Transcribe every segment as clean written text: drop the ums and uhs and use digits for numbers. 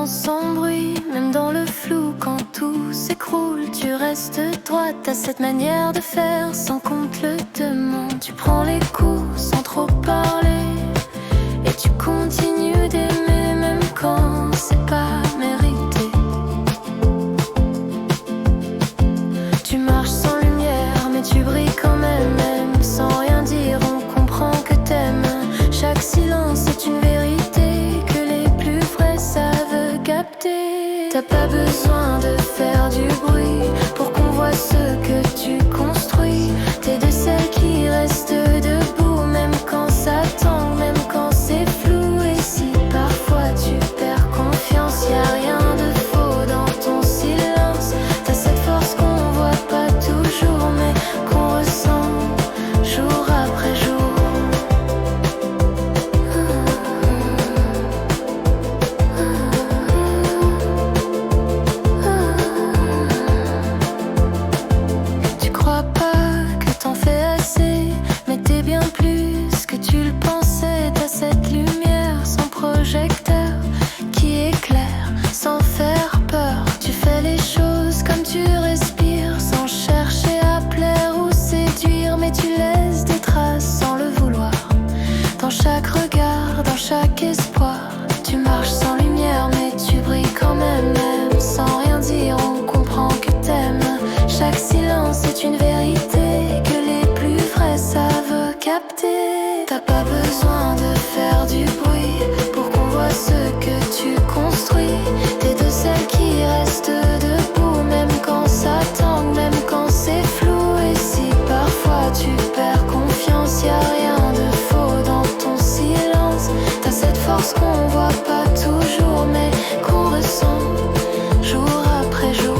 sans bruit, même dans le flou. Quand tout s'écroule, tu restes droite. T'as cette manière de faire sans qu'on te le demande. Tu prends les coups sans trop parler, et tu continues d'aimer même quand c'est pas mérité. Tu marches sans lumière, mais tu brilles quand même. Même sans rien dire, on comprend que t'aimes. Chaque silence est une vérité que les plus vrais savent capter. T'as pas besoin de faire du bruit pour qu'on voit ce que tu construis. T'es de celles qui restent debout, même quand ça tangue, même quand c'est flou. Et si parfois tu perds confiance, y a rien de faux dans ton silence. T'as cette force qu'on voit pas toujours, mais qu'on ressent jour après jour. Tu crois pas que t'en fais assez, mais t'es bien plus que tu le pensais. T'as cette lumière sans projecteur qui éclaire sans faire peur. Tu fais les choses comme tu respires, sans chercher à plaire ou séduire, mais tu laisses des traces sans le vouloir. Dans chaque regard, dans chaque espoir, tu marches sans lumière, mais tu brilles quand même. Même sans rien dire, on comprend que t'aimes. Chaque silence est une vérité que les plus vrais savent capter. T'as pas besoin de faire du bruit pour qu'on voit ce que tu construis. T'es de celles qui restent debout, même quand ça tangue, même quand c'est flou. Et si parfois tu perds confiance, y a rien de faux dans ton silence. T'as cette force qu'on voit pas toujours, mais qu'on ressent jour après jour.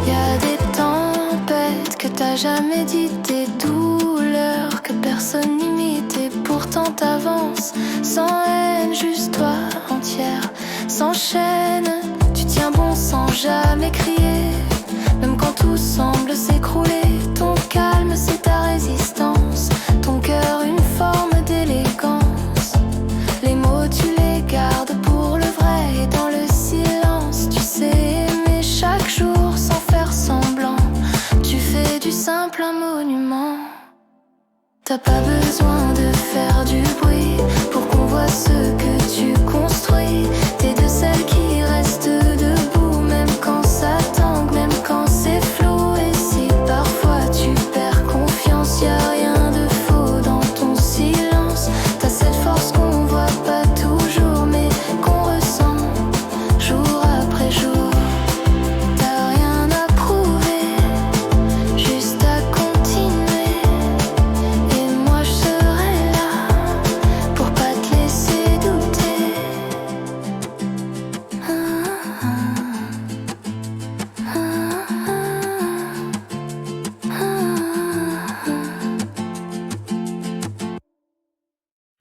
Y a des tempêtes que t'as jamais dites, des douleurs que personne n'imite, et pourtant t'avances sans haine, juste toi entière, sans chaîne. Tu tiens bon sans jamais crier, même quand tout semble s'écrouler. Ton calme c'est ta résistance, ton cœur une forme d'élégance. Les mots tu les gardes pour le vrai, et dans le silence tu sais aimer chaque jour sans faire semblant. Tu fais du simple un monument. T'as pas besoin de faire du bruit pour qu'on voit ce que tu construis.